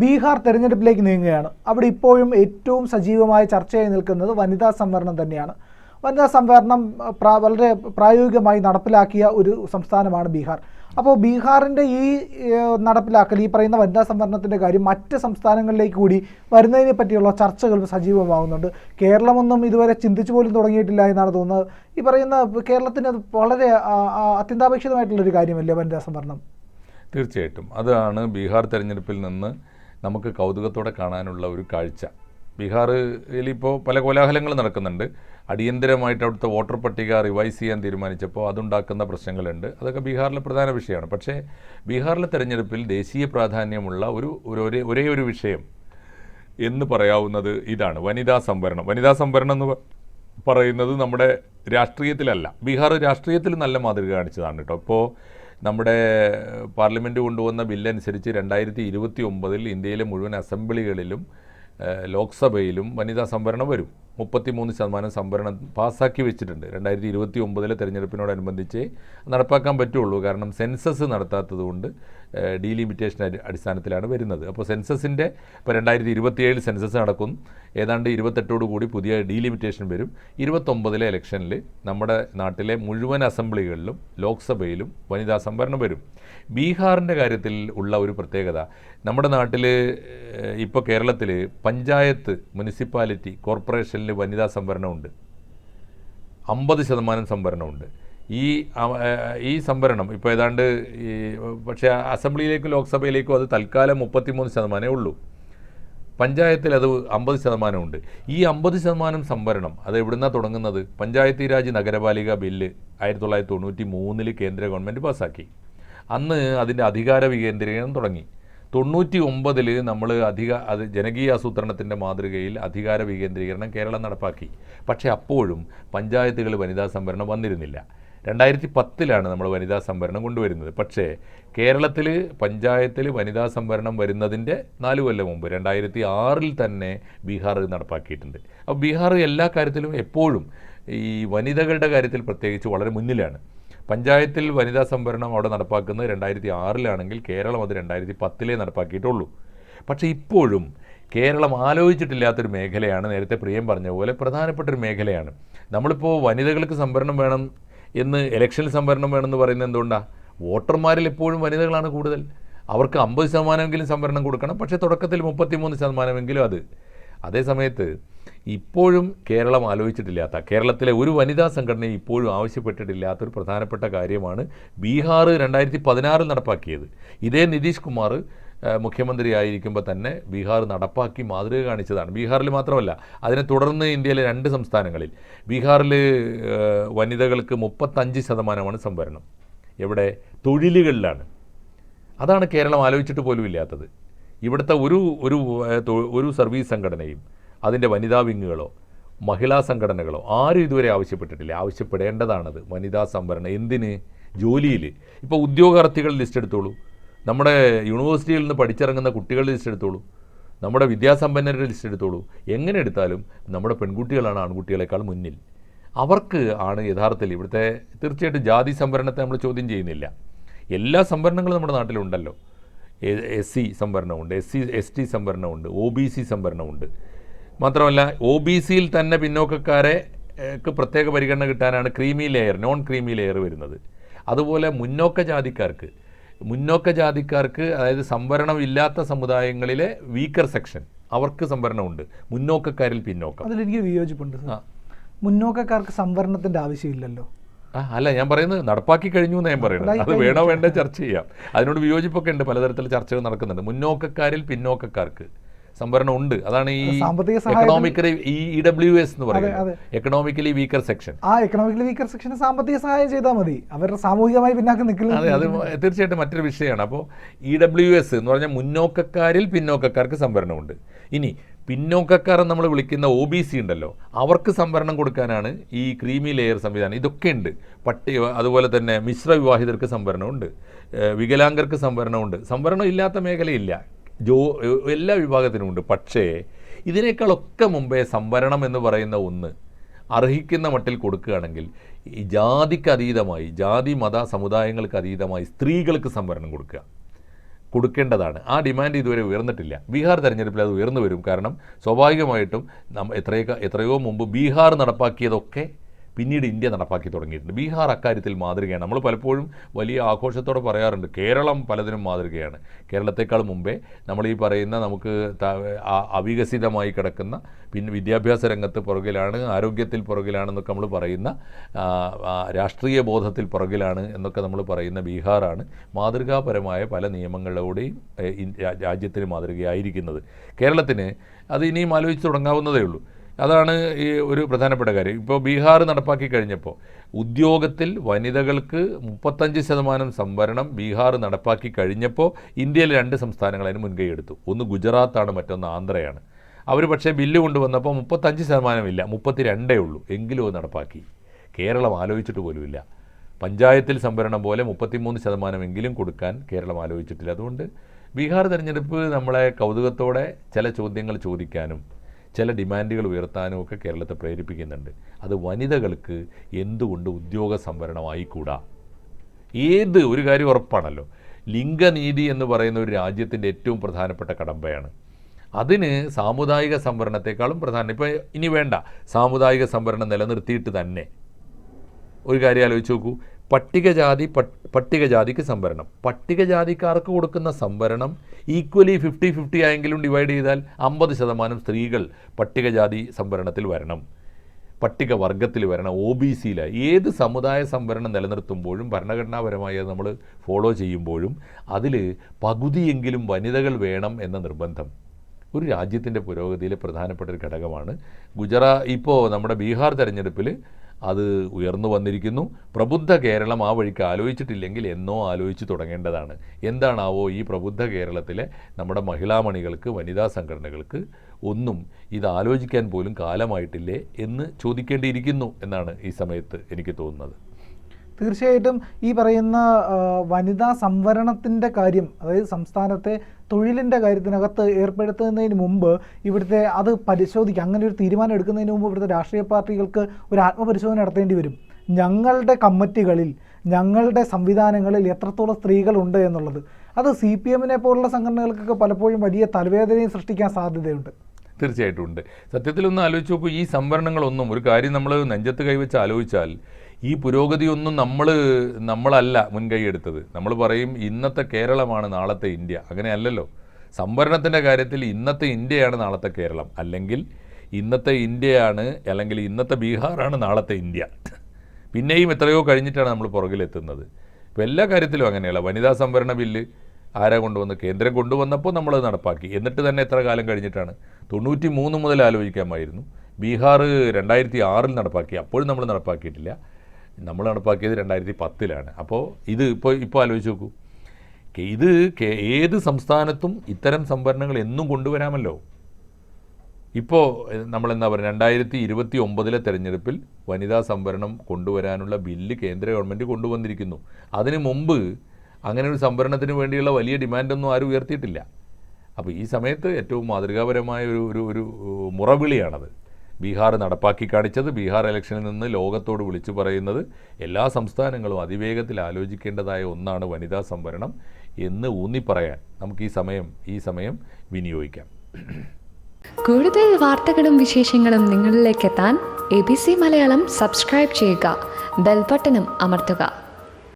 ബീഹാർ തെരഞ്ഞെടുപ്പിലേക്ക് നീങ്ങുകയാണ്. അവിടെ ഇപ്പോഴും ഏറ്റവും സജീവമായ ചർച്ചയായി നിൽക്കുന്നത് വനിതാ സംവരണം തന്നെയാണ്. വനിതാ സംവരണം വളരെ പ്രായോഗികമായി നടപ്പിലാക്കിയ ഒരു സംസ്ഥാനമാണ് ബീഹാർ. അപ്പോൾ ബീഹാറിൻ്റെ ഈ നടപ്പിലാക്കൽ, ഈ പറയുന്ന വനിതാ സംവരണത്തിൻ്റെ കാര്യം മറ്റ് സംസ്ഥാനങ്ങളിലേക്ക് കൂടി വരുന്നതിനെ പറ്റിയുള്ള ചർച്ചകൾ സജീവമാകുന്നുണ്ട്. കേരളമൊന്നും ഇതുവരെ ചിന്തിച്ചു പോലും തുടങ്ങിയിട്ടില്ല എന്നാണ് തോന്നുന്നത്. ഈ പറയുന്ന കേരളത്തിന് വളരെ അത്യന്താപേക്ഷിതമായിട്ടുള്ളൊരു കാര്യമല്ലേ വനിതാ സംവരണം? തീർച്ചയായിട്ടും അതാണ് ബീഹാർ തെരഞ്ഞെടുപ്പിൽ നിന്ന് നമുക്ക് കൗതുകത്തോടെ കാണാനുള്ള ഒരു കാഴ്ച. ബീഹാറിൽ ഇപ്പോൾ പല കോലാഹലങ്ങൾ നടക്കുന്നുണ്ട്. അടിയന്തരമായിട്ട് അവിടുത്തെ വോട്ടർ പട്ടിക റിവൈസ് ചെയ്യാൻ തീരുമാനിച്ചപ്പോൾ അതുണ്ടാക്കുന്ന പ്രശ്നങ്ങളുണ്ട്. അതൊക്കെ ബീഹാറിലെ പ്രധാന വിഷയമാണ്. പക്ഷേ ബീഹാറിലെ തെരഞ്ഞെടുപ്പിൽ ദേശീയ പ്രാധാന്യമുള്ള ഒരേ ഒരു വിഷയം എന്ന് പറയാവുന്നത് ഇതാണ്, വനിതാ സംവരണം. വനിതാ സംവരണം എന്ന് പറയുന്നത് നമ്മുടെ രാഷ്ട്രീയത്തിലല്ല, ബീഹാർ രാഷ്ട്രീയത്തിൽ നല്ല മാതൃക കാണിച്ചതാണ് കേട്ടോ. ഇപ്പോൾ നമ്മുടെ പാർലമെൻറ്റ് കൊണ്ടുവന്ന ബില്ലനുസരിച്ച് 2029 ഇന്ത്യയിലെ മുഴുവൻ അസംബ്ലികളിലും ലോക്സഭയിലും വനിതാ സംവരണം വരും. 33% സംവരണം പാസ്സാക്കി വെച്ചിട്ടുണ്ട്. 2029 തെരഞ്ഞെടുപ്പിനോടനുബന്ധിച്ച് നടപ്പാക്കാൻ പറ്റുള്ളൂ. കാരണം സെൻസസ് നടത്താത്തത് കൊണ്ട് ഡീലിമിറ്റേഷൻ അടിസ്ഥാനത്തിലാണ് വരുന്നത്. അപ്പോൾ സെൻസസിൻ്റെ ഇപ്പോൾ 2027 സെൻസസ് നടക്കും. ഏതാണ്ട് 28 കൂടി പുതിയ ഡീലിമിറ്റേഷൻ വരും. 29 ഇലക്ഷനിൽ നമ്മുടെ നാട്ടിലെ മുഴുവൻ അസംബ്ലികളിലും ലോക്സഭയിലും വനിതാ സംവരണം വരും. ബീഹാറിൻ്റെ കാര്യത്തിൽ ഉള്ള ഒരു പ്രത്യേകത, നമ്മുടെ നാട്ടിൽ ഇപ്പോൾ കേരളത്തിൽ പഞ്ചായത്ത്, മുനിസിപ്പാലിറ്റി, കോർപ്പറേഷനിൽ വനിതാ സംവരണമുണ്ട്. 50% സംവരണമുണ്ട്. ഈ സംവരണം ഇപ്പോൾ ഏതാണ്ട് പക്ഷേ അസംബ്ലിയിലേക്കും ലോക്സഭയിലേക്കും അത് തൽക്കാലം 33% ഉള്ളൂ. പഞ്ചായത്തിൽ അത് 50% ഉണ്ട്. ഈ 50% സംവരണം അത് എവിടുന്നാണ് തുടങ്ങുന്നത്? പഞ്ചായത്തി രാജ് നഗരപാലിക ബില്ല് 1993 കേന്ദ്ര ഗവൺമെൻറ് പാസ്സാക്കി. അന്ന് അതിൻ്റെ അധികാര വികേന്ദ്രീകരണം തുടങ്ങി. 99 നമ്മൾ അത് ജനകീയ ആസൂത്രണത്തിൻ്റെ മാതൃകയിൽ അധികാര വികേന്ദ്രീകരണം കേരളം നടപ്പാക്കി. പക്ഷേ അപ്പോഴും പഞ്ചായത്തുകൾ വനിതാ സംവരണം വന്നിരുന്നില്ല. 2010 നമ്മൾ വനിതാ സംവരണം കൊണ്ടുവരുന്നത്. പക്ഷേ കേരളത്തിൽ പഞ്ചായത്തിൽ വനിതാ സംവരണം വരുന്നതിൻ്റെ 4 കൊല്ലം മുമ്പ് 2006 തന്നെ ബീഹാർ നടപ്പാക്കിയിട്ടുണ്ട്. അപ്പോൾ ബീഹാർ എല്ലാ കാര്യത്തിലും എപ്പോഴും ഈ വനിതകളുടെ കാര്യത്തിൽ പ്രത്യേകിച്ച് വളരെ മുന്നിലാണ്. പഞ്ചായത്തിൽ വനിതാ സംവരണം അവിടെ നടപ്പാക്കുന്നത് 2006 കേരളം അത് 2010 നടപ്പാക്കിയിട്ടുള്ളൂ. പക്ഷേ ഇപ്പോഴും കേരളം ആലോചിച്ചിട്ടില്ലാത്തൊരു മേഖലയാണ്. നേരത്തെ പ്രിയം പറഞ്ഞ പോലെ പ്രധാനപ്പെട്ടൊരു മേഖലയാണ്. നമ്മളിപ്പോൾ വനിതകൾക്ക് സംവരണം വേണം എന്ന്, ഇലക്ഷനിൽ സംവരണം വേണമെന്ന് പറയുന്നത് എന്തുകൊണ്ടാണ്? വോട്ടർമാരിൽ എപ്പോഴും വനിതകളാണ് കൂടുതൽ. അവർക്ക് 50% സംവരണം കൊടുക്കണം. പക്ഷേ തുടക്കത്തിൽ 33% അത്. അതേസമയത്ത് ഇപ്പോഴും കേരളം ആലോചിച്ചിട്ടില്ലാത്ത, കേരളത്തിലെ ഒരു വനിതാ സംഘടനയും ഇപ്പോഴും ആവശ്യപ്പെട്ടിട്ടില്ലാത്തൊരു പ്രധാനപ്പെട്ട കാര്യമാണ് ബീഹാർ 2016 നടപ്പാക്കിയത്. ഇതേ നിതീഷ് കുമാർ മുഖ്യമന്ത്രിയായിരിക്കുമ്പോൾ തന്നെ ബീഹാർ നടപ്പാക്കി മാതൃക കാണിച്ചതാണ്. ബീഹാറിൽ മാത്രമല്ല, അതിനെ തുടർന്ന് ഇന്ത്യയിലെ 2 സംസ്ഥാനങ്ങളിൽ ബീഹാറിൽ വനിതകൾക്ക് 35% സംവരണം. എവിടെ? തൊഴിലുകളിലാണ്. അതാണ് കേരളം ആലോചിച്ചിട്ട് പോലും ഇല്ലാത്തത്. ഇവിടുത്തെ ഒരു സർവീസ് സംഘടനയും അതിൻ്റെ വനിതാ വിങ്ങുകളോ മഹിളാ സംഘടനകളോ ആരും ഇതുവരെ ആവശ്യപ്പെട്ടിട്ടില്ല. ആവശ്യപ്പെടേണ്ടതാണത് വനിതാ സംവരണം. എന്തിന്? ജോലിയിൽ. ഇപ്പോൾ ഉദ്യോഗാർത്ഥികൾ ലിസ്റ്റ് എടുത്തോളൂ, നമ്മുടെ യൂണിവേഴ്സിറ്റിയിൽ നിന്ന് പഠിച്ചിറങ്ങുന്ന കുട്ടികളുടെ ലിസ്റ്റ് എടുത്തോളൂ, നമ്മുടെ വിദ്യാസമ്പന്നരുടെ ലിസ്റ്റ് എടുത്തോളൂ. എങ്ങനെ എടുത്താലും നമ്മുടെ പെൺകുട്ടികളാണ് ആൺകുട്ടികളെക്കാൾ മുന്നിൽ. അവർക്ക് ആണ് യഥാർത്ഥത്തിൽ ഇവിടുത്തെ, തീർച്ചയായിട്ടും ജാതി സംവരണത്തെ നമ്മൾ ചോദ്യം ചെയ്യുന്നില്ല. എല്ലാ സംവരണങ്ങളും നമ്മുടെ നാട്ടിലുണ്ടല്ലോ. SC സംവരണമുണ്ട്, ST സംവരണമുണ്ട്, OBC സംവരണമുണ്ട്. മാത്രമല്ല OBCയിൽ തന്നെ പിന്നോക്കക്കാർക്ക് പ്രത്യേക പരിഗണന കിട്ടാനാണ് creamy layer, non creamy layer വരുന്നത്. അതുപോലെ മുന്നോക്ക ജാതിക്കാർക്ക് അതായത് സംവരണം ഇല്ലാത്ത സമുദായങ്ങളിലെ വീക്കർ സെക്ഷൻ അവർക്ക് സംവരണമുണ്ട്. മുന്നോക്കക്കാരിൽ പിന്നോക്കം. അതിലെനിക്ക് വിയോജിപ്പുണ്ട്. മുന്നോക്കക്കാർക്ക് സംവരണത്തിൻ്റെ ആവശ്യമില്ലല്ലോ. അല്ല, ഞാൻ പറയുന്നത് നടപ്പാക്കി കഴിഞ്ഞു എന്ന് ഞാൻ പറയുന്നത്. അത് വേണോ വേണ്ടേ ചർച്ച ചെയ്യാം. അതിനോട് വിയോജിപ്പൊക്കെ ഉണ്ട്, പലതരത്തിൽ ചർച്ചകൾ നടക്കുന്നുണ്ട്. മുന്നോക്കക്കാരിൽ പിന്നോക്കക്കാർക്ക് സംവരണം ഉണ്ട്. അതാണ് ഈ എക്കണോമിക്കലി EWS എന്ന് പറയുന്നത്, എക്കണോമിക്കലി വീക്കർ സെക്ഷൻ. ആ എക്കണോമിക്കലി വീക്കർ സെക്ഷന് സാമ്പത്തിക സഹായം ചെയ്താൽ മതി, അവരുടെ സാമൂഹികമായി പിന്നാക്കം നിൽക്കില്ല. അതെ, അത് തീർച്ചയായിട്ടും മറ്റൊരു വിഷയമാണ്. അപ്പോൾ EWS എന്ന് പറഞ്ഞാൽ മുന്നോക്കക്കാരിൽ പിന്നോക്കക്കാർക്ക് സംവരണമുണ്ട്. ഇനി പിന്നോക്കക്കാർ നമ്മൾ വിളിക്കുന്ന OBC ഉണ്ടല്ലോ, അവർക്ക് സംവരണം കൊടുക്കാനാണ് ഈ ക്രീമി ലെയർ സംവിധാനം. ഇതൊക്കെ ഉണ്ട്. അതുപോലെ തന്നെ മിശ്ര വിവാഹിതർക്ക് സംവരണമുണ്ട്, വികലാംഗർക്ക് സംവരണമുണ്ട്. സംവരണം ഇല്ലാത്ത മേഖലയില്ല, എല്ലാ വിഭാഗത്തിനുമുണ്ട്. പക്ഷേ ഇതിനേക്കാളൊക്കെ മുമ്പേ സംവരണം എന്ന് പറയുന്ന ഒന്ന് അർഹിക്കുന്ന മട്ടിൽ കൊടുക്കുകയാണെങ്കിൽ ഈ ജാതിക്ക് അതീതമായി, ജാതി മത സമുദായങ്ങൾക്ക് അതീതമായി സ്ത്രീകൾക്ക് സംവരണം കൊടുക്കുക. കൊടുക്കേണ്ടതാണ്. ആ ഡിമാൻഡ് ഇതുവരെ ഉയർന്നിട്ടില്ല. ബീഹാർ തെരഞ്ഞെടുപ്പിൽ അത് ഉയർന്നു വരും. കാരണം സ്വാഭാവികമായിട്ടും എത്രയോ മുമ്പ് ബീഹാർ നടപ്പാക്കിയതൊക്കെ പിന്നീട് ഇന്ത്യ നടപ്പാക്കി തുടങ്ങിയിട്ടുണ്ട്. ബീഹാർ അക്കാര്യത്തിൽ മാതൃകയാണ്. നമ്മൾ പലപ്പോഴും വലിയ ആഘോഷത്തോടെ പറയാറുണ്ട് കേരളം പലതിനും മാതൃകയാണ്. കേരളത്തെക്കാൾ മുമ്പേ നമ്മൾ ഈ പറയുന്ന നമുക്ക് അവികസിതമായി കിടക്കുന്ന, പിന്നെ വിദ്യാഭ്യാസ രംഗത്ത് പുറകിലാണ്, ആരോഗ്യത്തിൽ പുറകിലാണെന്നൊക്കെ നമ്മൾ പറയുന്ന, രാഷ്ട്രീയ ബോധത്തിൽ പുറകിലാണ് എന്നൊക്കെ നമ്മൾ പറയുന്ന ബീഹാറാണ് മാതൃകാപരമായ പല നിയമങ്ങളിലൂടെയും രാജ്യത്തിന് മാതൃകയായിരിക്കുന്നത്. കേരളത്തിന് അത് ഇനിയും ആലോചിച്ച് തുടങ്ങാവുന്നതേ ഉള്ളൂ. അതാണ് ഈ ഒരു പ്രധാനപ്പെട്ട കാര്യം. ഇപ്പോൾ ബീഹാർ നടപ്പാക്കി കഴിഞ്ഞപ്പോൾ ഉദ്യോഗത്തിൽ വനിതകൾക്ക് 35% സംവരണം ബീഹാർ നടപ്പാക്കി കഴിഞ്ഞപ്പോൾ ഇന്ത്യയിലെ 2 സംസ്ഥാനങ്ങൾ അതിന് മുൻകൈ എടുത്തു. ഒന്ന് ഗുജറാത്താണ്, മറ്റൊന്ന് ആന്ധ്രയാണ്. അവർ പക്ഷേ ബില്ല് കൊണ്ടുവന്നപ്പോൾ 35% ഇല്ല, 32 ഉള്ളൂ. എങ്കിലും അത് നടപ്പാക്കി. കേരളം ആലോചിച്ചിട്ട് പോലുമില്ല. പഞ്ചായത്തിൽ സംവരണം പോലെ 33% എങ്കിലും കൊടുക്കാൻ കേരളം ആലോചിച്ചിട്ടില്ല. അതുകൊണ്ട് ബീഹാർ തെരഞ്ഞെടുപ്പ് നമ്മളെ കൗതുകത്തോടെ ചില ചോദ്യങ്ങൾ ചോദിക്കാനും ചില ഡിമാൻഡുകൾ ഉയർത്താനും ഒക്കെ കേരളത്തെ പ്രേരിപ്പിക്കുന്നുണ്ട്. അത് വനിതകൾക്ക് എന്തുകൊണ്ട് ഉദ്യോഗ സംവരണമായിക്കൂടാ? ഒരു കാര്യം ഉറപ്പാണല്ലോ, ലിംഗനീതി എന്ന് പറയുന്ന ഒരു രാജ്യത്തിൻ്റെ ഏറ്റവും പ്രധാനപ്പെട്ട കടമ്പയാണ്. അതിന് സാമുദായിക സംവരണത്തെക്കാളും പ്രധാനം. ഇപ്പോൾ ഇനി വേണ്ട, സാമുദായിക സംവരണം നിലനിർത്തിയിട്ട് തന്നെ ഒരു കാര്യം ആലോചിച്ച് നോക്കൂ. പട്ടികജാതിക്ക് സംവരണം, പട്ടികജാതിക്കാർക്ക് കൊടുക്കുന്ന സംവരണം ഈക്വലി 50-50 ആയെങ്കിലും ഡിവൈഡ് ചെയ്താൽ 50% സ്ത്രീകൾ പട്ടികജാതി സംവരണത്തിൽ വരണം, പട്ടികവർഗത്തിൽ വരണം, OBCയിലായി. ഏത് സമുദായ സംവരണം നിലനിർത്തുമ്പോഴും ഭരണഘടനാപരമായി അത് നമ്മൾ ഫോളോ ചെയ്യുമ്പോഴും അതിൽ പകുതിയെങ്കിലും വനിതകൾ വേണം എന്ന നിർബന്ധം ഒരു രാജ്യത്തിൻ്റെ പുരോഗതിയിലെ പ്രധാനപ്പെട്ട ഒരു ഘടകമാണ്. ഇപ്പോൾ നമ്മുടെ ബീഹാർ തെരഞ്ഞെടുപ്പിൽ അത് ഉയർന്നു വന്നിരിക്കുന്നു. പ്രബുദ്ധ കേരളം ആ വഴിക്ക് ആലോചിച്ചിട്ടില്ലെങ്കിൽ എന്നോ ആലോചിച്ച് തുടങ്ങേണ്ടതാണ്. എന്താണാവോ ഈ പ്രബുദ്ധ കേരളത്തിലെ നമ്മുടെ മഹിളാമണികൾക്ക്, വനിതാ സംഘടനകൾക്ക് ഒന്നും ഇത് ആലോചിക്കാൻ പോലും കാലമായിട്ടില്ലേ എന്ന് ചോദിക്കേണ്ടിയിരിക്കുന്നു എന്നാണ് ഈ സമയത്ത് എനിക്ക് തോന്നുന്നത്. തീർച്ചയായിട്ടും ഈ പറയുന്ന വനിതാ സംവരണത്തിൻ്റെ കാര്യം, അതായത് സംസ്ഥാനത്തെ തൊഴിലിൻ്റെ കാര്യത്തിനകത്ത് ഏർപ്പെടുത്തുന്നതിന് മുമ്പ് ഇവിടുത്തെ അത് പരിശോധിക്കുക, അങ്ങനെ ഒരു തീരുമാനം എടുക്കുന്നതിന് മുമ്പ് ഇവിടുത്തെ രാഷ്ട്രീയ പാർട്ടികൾക്ക് ഒരു ആത്മപരിശോധന നടത്തേണ്ടി വരും. ഞങ്ങളുടെ കമ്മിറ്റികളിൽ, ഞങ്ങളുടെ സംവിധാനങ്ങളിൽ എത്രത്തോളം സ്ത്രീകളുണ്ട് എന്നുള്ളത്. അത് CPM-നെ പോലുള്ള സംഘടനകൾക്കൊക്കെ പലപ്പോഴും വലിയ തലവേദനയും സൃഷ്ടിക്കാൻ സാധ്യതയുണ്ട്. തീർച്ചയായിട്ടും ഉണ്ട്. സത്യത്തിലൊന്ന് ആലോചിച്ച് നോക്കൂ, ഈ സംവരണങ്ങളൊന്നും, ഒരു കാര്യം നമ്മൾ നെഞ്ചത്ത് കൈവച്ച് ആലോചിച്ചാൽ ഈ പുരോഗതിയൊന്നും നമ്മളല്ല മുൻകൈ എടുത്തത്. നമ്മൾ പറയും ഇന്നത്തെ കേരളമാണ് നാളത്തെ ഇന്ത്യ. അങ്ങനെയല്ലല്ലോ. സംവരണത്തിൻ്റെ കാര്യത്തിൽ ഇന്നത്തെ ഇന്ത്യയാണ് നാളത്തെ കേരളം, അല്ലെങ്കിൽ ഇന്നത്തെ ഇന്ത്യയാണ്, അല്ലെങ്കിൽ ഇന്നത്തെ ബീഹാറാണ് നാളത്തെ ഇന്ത്യ. പിന്നെയും എത്രയോ കഴിഞ്ഞിട്ടാണ് നമ്മൾ പുറകിലെത്തുന്നത്. ഇപ്പോൾ എല്ലാ കാര്യത്തിലും അങ്ങനെയല്ല. വനിതാ സംവരണ ബില്ല് ആരാ കൊണ്ടുവന്ന്? കേന്ദ്രം കൊണ്ടുവന്നപ്പോൾ നമ്മളത് നടപ്പാക്കി. എന്നിട്ട് തന്നെ എത്ര കാലം കഴിഞ്ഞിട്ടാണ്? 93 മുതൽ ആലോചിക്കാമായിരുന്നു. ബീഹാർ 2006 നടപ്പാക്കി, അപ്പോഴും നമ്മൾ നടപ്പാക്കിയിട്ടില്ല. നമ്മൾ നടപ്പാക്കിയത് 2010 അപ്പോൾ ഇത് ഇപ്പോൾ ആലോചിച്ച് നോക്കൂ. ഏത് സംസ്ഥാനത്തും ഇത്തരം സംവരണങ്ങൾ എന്നും കൊണ്ടുവരാമല്ലോ. ഇപ്പോൾ നമ്മളെന്താ പറയുക, 2029 തെരഞ്ഞെടുപ്പിൽ വനിതാ സംവരണം കൊണ്ടുവരാനുള്ള ബില്ല് കേന്ദ്ര ഗവൺമെൻറ് കൊണ്ടുവന്നിരിക്കുന്നു. അതിന് മുമ്പ് അങ്ങനെ ഒരു സംവരണത്തിന് വേണ്ടിയുള്ള വലിയ ഡിമാൻഡൊന്നും ആരും ഉയർത്തിയിട്ടില്ല. അപ്പോൾ ഈ സമയത്ത് ഏറ്റവും മാതൃകാപരമായ ഒരു മുറവിളിയാണത് ബീഹാർ നടപ്പാക്കി കാണിച്ചത്. ബീഹാർ ഇലക്ഷനിൽ നിന്ന് ലോകത്തോട് വിളിച്ചു പറയുന്നത് എല്ലാ സംസ്ഥാനങ്ങളും അതിവേഗത്തിൽ ആലോചിക്കേണ്ടതായ ഒന്നാണ് വനിതാ സംവരണം എന്ന് ഊന്നിപ്പറയാൻ നമുക്ക് ഈ സമയം വിനിയോഗിക്കാം. കൂടുതൽ വാർത്തകളും വിശേഷങ്ങളും നിങ്ങളിലേക്ക് എത്താൻ ABC മലയാളം സബ്സ്ക്രൈബ് ചെയ്യുക, ബെൽ ബട്ടണും അമർത്തുക.